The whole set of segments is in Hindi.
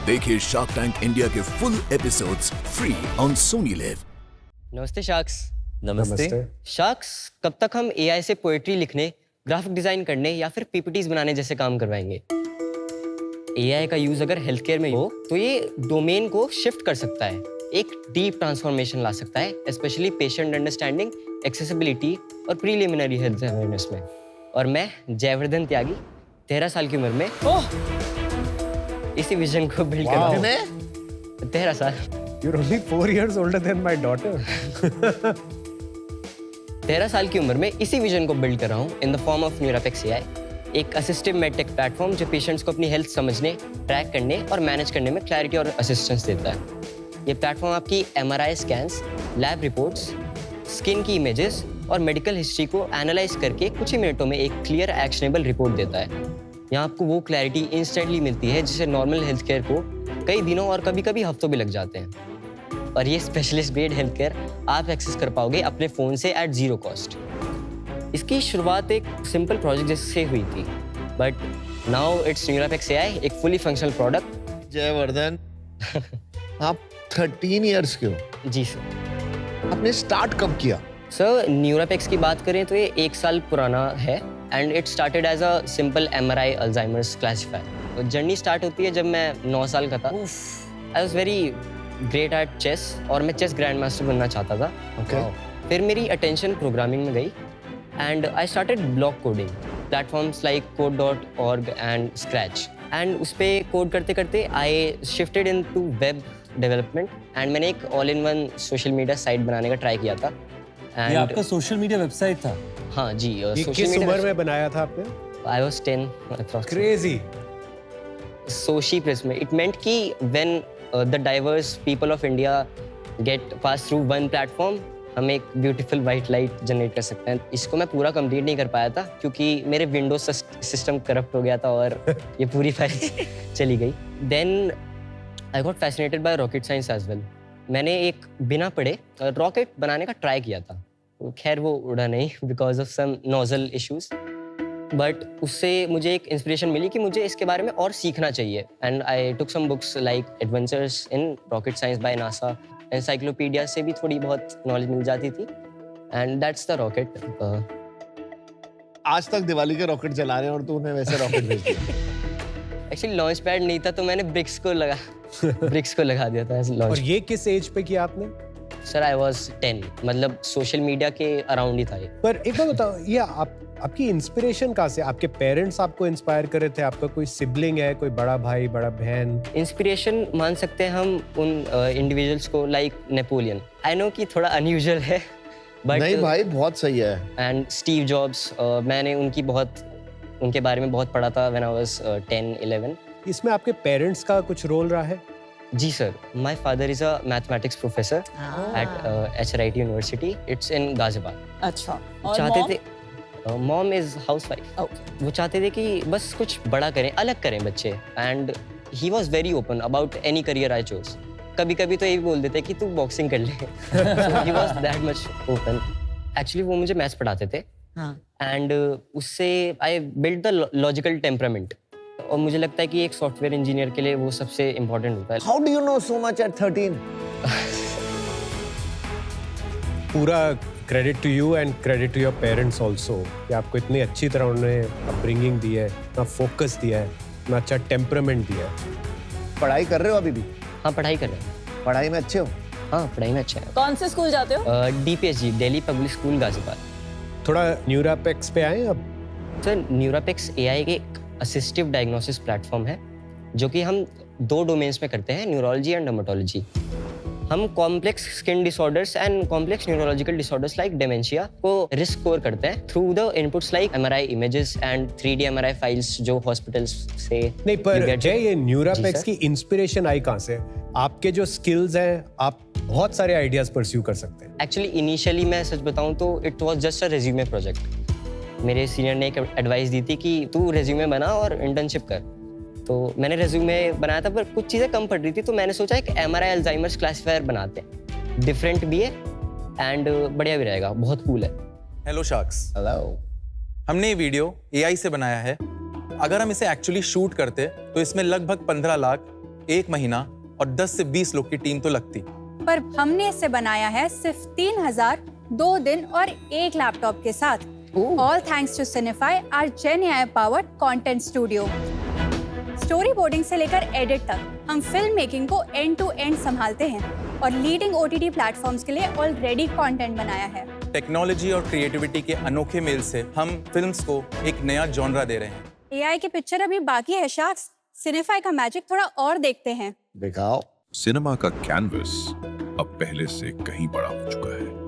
देखिए शार्क टैंक इंडिया के full episodes free on Sony live. नमस्ते शार्क्स। नमस्ते। शार्क्स, कब तक हम एआई से पोएट्री लिखने, ग्राफिक डिजाइन करने या फिर पीपीटीज बनाने जैसे काम करवाएंगे? एआई का यूज अगर हेल्थ केयर में हो तो ये डोमेन को शिफ्ट कर सकता है, एक डीप ट्रांसफॉर्मेशन ला सकता है, स्पेशली पेशेंट अंडरस्टैंडिंग, एक्सेसिबिलिटी और प्रीलिमिनरी हेल्थ अवेयरनेस में। और मैं जयवर्धन त्यागी 13 साल की उम्र में इसी विजन को बिल्ड कर रहा हूँ। 13 साल। You're only 4 years older than my daughter. 13 साल की उम्र में इसी विजन को बिल्ड कर रहा हूँ in the form of Neurapex AI, एक असिस्टिव मेडटेक प्लेटफॉर्म जो पेशेंट्स को अपनी हेल्थ समझने, ट्रैक करने और मैनेज करने में क्लैरिटी और असिस्टेंस देता है। ये प्लेटफॉर्म आपकी MRI scans, lab reports, skin की इमेजेस और मेडिकल हिस्ट्री को एनालाइज करके कुछ ही मिनटों में एक क्लियर एक्शनेबल रिपोर्ट देता है। यहाँ आपको वो क्लैरिटी इंस्टेंटली मिलती है जिसे नॉर्मल हेल्थ केयर को कई दिनों और कभी-कभी हफ्तों भी लग जाते हैं। और ये स्पेशलिस्ट ग्रेड हेल्थ केयर आप एक्सेस कर पाओगे अपने फ़ोन से एट ज़ीरो कॉस्ट। इसकी शुरुआत एक सिंपल प्रोजेक्ट जैसे हुई थी, बट नाउ इट्स न्यूरापेक्स एआई, एक फुली फंक्शनल प्रोडक्ट। जयवर्धन, आप 13 इयर्स के हो। जी सर। आपने स्टार्ट कब किया? सर, न्यूरापेक्स की बात करें तो ये 1 साल पुराना है and it started as a simple MRI Alzheimer's classifier. Journey start होती है जब मैं 9 साल का था। I was very great at chess और मैं चेस ग्रैंड मास्टर बनना चाहता था। फिर मेरी अटेंशन प्रोग्रामिंग में गई and I started block coding, platforms like code.org and scratch. And उस पर कोड करते करते I shifted in to web development and मैंने एक all in one social media site बनाने का ट्राई किया था। ये आपका सोशल मीडिया वेबसाइट था? हाँ जी। ये किस उम्र में बनाया था आपने? I was 10 Crazy. Soshi Prism. It meant कि when the diverse people of India get pass through one platform, हम एक beautiful white light generate कर सकते हैं। इसको मैं पूरा complete नहीं कर पाया था क्योंकि मेरे Windows system corrupt हो गया था और ये पूरी फाइल चली गई। Then I got fascinated by rocket science as well. मैंने एक बिना पढ़े रॉकेट बनाने का ट्राई किया था। खैर वो उड़ा नहीं because of some nozzle issues, but उससे मुझे एक इंस्पिरेशन मिली कि मुझे इसके बारे में और सीखना चाहिए। And I took some books like adventures in rocket science by NASA, encyclopedia से भी थोड़ी बहुत नॉलेज मिल जाती थी। And that's the rocket. आज तक दिवाली के रॉकेट जला रहे हैं और तूने वैसे रॉकेट भेज दिया। एक्चुअली लॉन्च पैड नहीं था तो मैंने ब्रिक्स को लगा दिया था एज लॉन्च। और ये किस एज पे किया आपने? सर आई वाज 10, मतलब सोशल मीडिया के अराउंड ही था ये। पर एक बात बताओ, ये आपकी इंस्पिरेशन कहाँ से? आपके पेरेंट्स आपको इंस्पायर कर रहे थे? आपका कोई सिबलिंग है, कोई बड़ा भाई, बड़ा बहन? इंस्पिरेशन मान सकते हैं हम उन इंडिविजुअल्स को लाइक नेपोलियन। आई नो कि थोड़ा अनयूजुअल है बट नहीं भाई, बहुत सही है। एंड स्टीव जॉब्स, मैंने उनके बारे में बहुत पढ़ा था व्हेन आई वाज 10-11। इसमें आपके पेरेंट्स का कुछ रोल रहा है? जी sir, my father is a mathematics professor at HRIT university, it's in Ghaziabad. अच्छा। और चाहते mom? थे मॉम इज हाउसवाइफ। Okay. वो चाहते थे कि बस कुछ बड़ा करें, अलग करें बच्चे। And he was very open about any career I chose. कभी कभी तो ये भी बोल देते कि तू बॉक्सिंग कर ले। So he was that much open. Actually वो मुझे मैथ्स पढ़ाते थे एंड उससे I build the logical temperament. और मुझे लगता है कि एक सॉफ्टवेयर इंजीनियर के लिए वो सबसे इम्पोर्टेंट होता है। How do you know so much at 13? पूरा credit to you and credit to your parents also कि आपको इतनी अच्छी तरह उन्होंने अपब्रिंगिंग दी है, इतना फोकस दिया है, इतना अच्छा टेम्परामेंट दिया है। पढ़ाई कर रहे हो अभी भी? हाँ, पढ़ाई कर रहे हैं। पढ़ाई में अच्छे हो? हाँ, पढ़ाई में अच्छा है। कौन से स्कूल जाते हो? DPSG, Delhi public school, Ghaziabad. थोड़ा न्यूरापेक्स पे आए अब। सर, न्यूरापेक्स एआई के एक असिस्टिव डायग्नोसिस प्लेटफॉर्म है जो कि हम 2 डोमेन्स में करते हैं, न्यूरोलॉजी एंड डर्मेटोलॉजी। हम complex skin disorders and complex neurological disorders like dementia को रिस्क स्कोर करते हैं through the inputs like MRI images and 3D MRI files जो हॉस्पिटल्स से। नहीं, पर जय, ये न्यूरापेक्स की इंस्पिरेशन आई कहाँ से? आपके जो स्किल्स हैं, आप बहुत सारे आइडियाज परस्यू कर सकते हैं। एक्चुअली इनिशियली मैं सच बताऊं तो it was just a resume project. मेरे सीनियर ने एक एडवाइस दी थी कि तू रेज्यूमे बना और इंटर्नशिप कर। तो मैंने रेज्यूमे बनाया था पर कुछ चीज़ें कम पड़ रही थी, तो मैंने सोचा एक एमआरआई अल्जाइमर्स क्लासिफायर बनाते हैं, डिफरेंट भी है एंड बढ़िया भी रहेगा, बहुत कूल है। Hello sharks. हेलो। हमने ये वीडियो एआई से बनाया है। अगर हम इसे एक्चुअली शूट करते तो इसमें लगभग 15 लाख 1 महीना और 10 से 20 लोग की टीम तो लगती। पर हमने इसे बनाया है सिर्फ 3000, 2 दिन और 1 लैपटॉप के साथ। All thanks to Cinefy, our Gen AI powered content studio. Story boarding से लेकर एडिट तक हम फिल्म मेकिंग को एंड टू एंड संभालते हैं और लीडिंग OTT प्लेटफॉर्म्स के लिए ऑलरेडी कंटेंट बनाया है। टेक्नोलॉजी और क्रिएटिविटी के अनोखे मेल से हम फिल्म्स को एक नया जॉनरा दे रहे हैं। AI की पिक्चर अभी बाकी है शाक्स, सिनेफाई का मैजिक थोड़ा और देखते हैं। दिखाओ। सिनेमा का कैनवस अब पहले से कहीं बड़ा हो चुका है।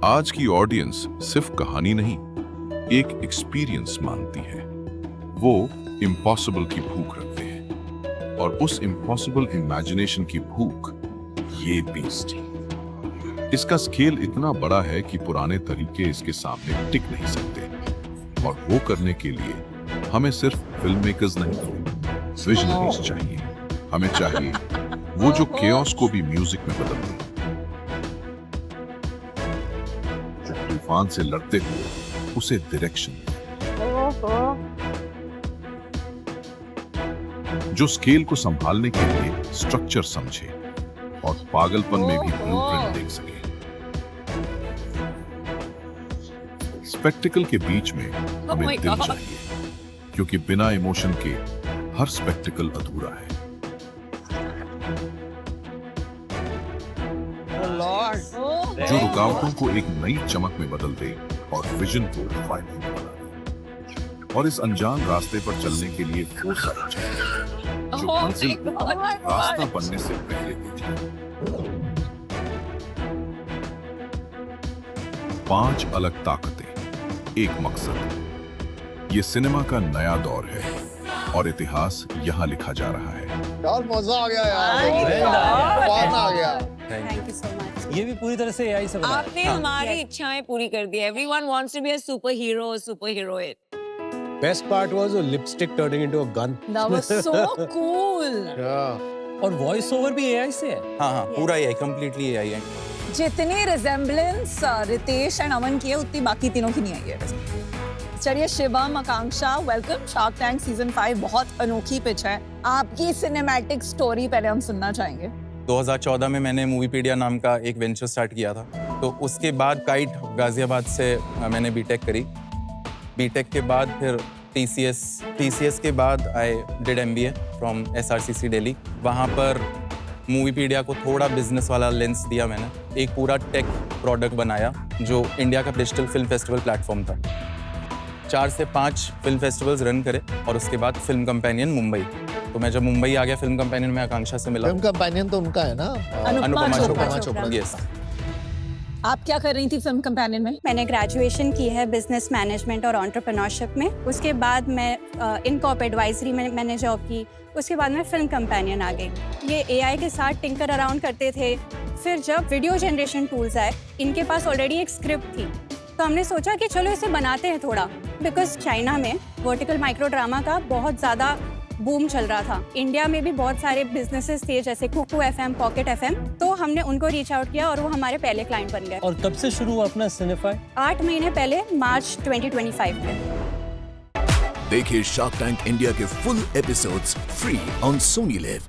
आज की ऑडियंस सिर्फ कहानी नहीं, एक एक्सपीरियंस मांगती है। वो इम्पॉसिबल की भूख रखते हैं और उस इम्पॉसिबल इमेजिनेशन की भूख ये बीस्ट। इसका स्केल इतना बड़ा है कि पुराने तरीके इसके सामने टिक नहीं सकते और वो करने के लिए हमें सिर्फ फिल्म मेकर्स नहीं, विजनरीज चाहिए। हमें चाहिए वो जो केओस को भी म्यूजिक में बदल दे, जो तूफान से लड़ते हुए उसे डायरेक्शन दे, जो स्केल को संभालने के लिए स्ट्रक्चर समझे और पागलपन में भी ब्लूप्रिंट देख सके। स्पेक्टिकल के बीच में हमें दिल चाहिए, क्योंकि बिना इमोशन के हर स्पेक्टिकल अधूरा है। जो रुकावटों को एक नई चमक में बदल दे और विजन को फाइनल बना दे। और इस अनजान रास्ते पर चलने के लिए वो सारा चाहिए जो मंजिल रास्ता बनने से पहले ही चाहिए। 5 अलग ताकतें, एक मकसद। ये सिनेमा का नया दौर है और इतिहास यहाँ लिखा जा रहा है। यार मजा आ गया यार, बहुत आ गया। Thank you so much. ये भी पूरी तरह से AI से बना है। आपने हमारी इच्छाएं पूरी कर दी। Everyone wants to be a superhero or superheroine. Best part was a lipstick turning into a gun. That was so cool. और वॉइस ओवर भी AI से है। हाँ, पूरा AI, completely AI है। जितनी रिजेम्बलेंस रितेश एंड अमन की है उतनी बाकी तीनों की नहीं आई है। चलिए शिवम, आकांक्षा, वेलकम शार्क टैंक सीजन 5। बहुत अनोखी पिच है। आपकी सिनेमैटिक स्टोरी पहले हम सुनना चाहेंगे। 2014 में मैंने मूवीपीडिया नाम का एक वेंचर स्टार्ट किया था। तो उसके बाद काइट गाजियाबाद से मैंने बीटेक करी। बीटेक के बाद फिर TCS के बाद I did MBA from SRCC Delhi. वहाँ पर मूवीपीडिया को थोड़ा बिजनेस वाला लेंस दिया मैंने। एक पूरा टेक प्रोडक्ट बनाया जो इंडिया का डिजिटल फिल्म फेस्टिवल प्लेटफॉर्म था। 4 से 5 फिल्म फेस्टिवल्स रन करे और उसके बाद फिल्म कंपेनियन मुंबई। तो मैं जब मुंबई आ गया फिल्म कंपेनियन में आकांक्षा से मिला। फिल्म कंपेनियन तो उनका है ना, अनुपमा चोपड़ा। यस। आप क्या कर रही थी फिल्म कंपेनियन में? मैंने ग्रेजुएशन की है बिजनेस मैनेजमेंट और एंटरप्रेन्योरशिप में। उसके बाद मैं इनकॉप एडवाइजरी में मैंने जॉब की। उसके बाद मैं फिल्म कंपेनियन आ गई। ये AI के साथ टिंकर अराउंड करते थे। फिर जब वीडियो जनरेशन टूल्स आए, इनके पास ऑलरेडी एक स्क्रिप्ट थी, तो हमने सोचा कि चलो इसे बनाते हैं थोड़ा। बिकॉज चाइना में वर्टिकल माइक्रो ड्रामा का बहुत ज़्यादा बूम चल रहा था। इंडिया में भी बहुत सारे बिजनेसेस थे जैसे कुकू FM, पॉकेट FM। तो हमने उनको रीच आउट किया और वो हमारे पहले क्लाइंट बन गए। और कब से शुरू हुआ अपना सिनेफाई? 8 महीने पहले, मार्च 2025 में। देखिए शार्क टैंक इंडिया के full episodes free on Sony live.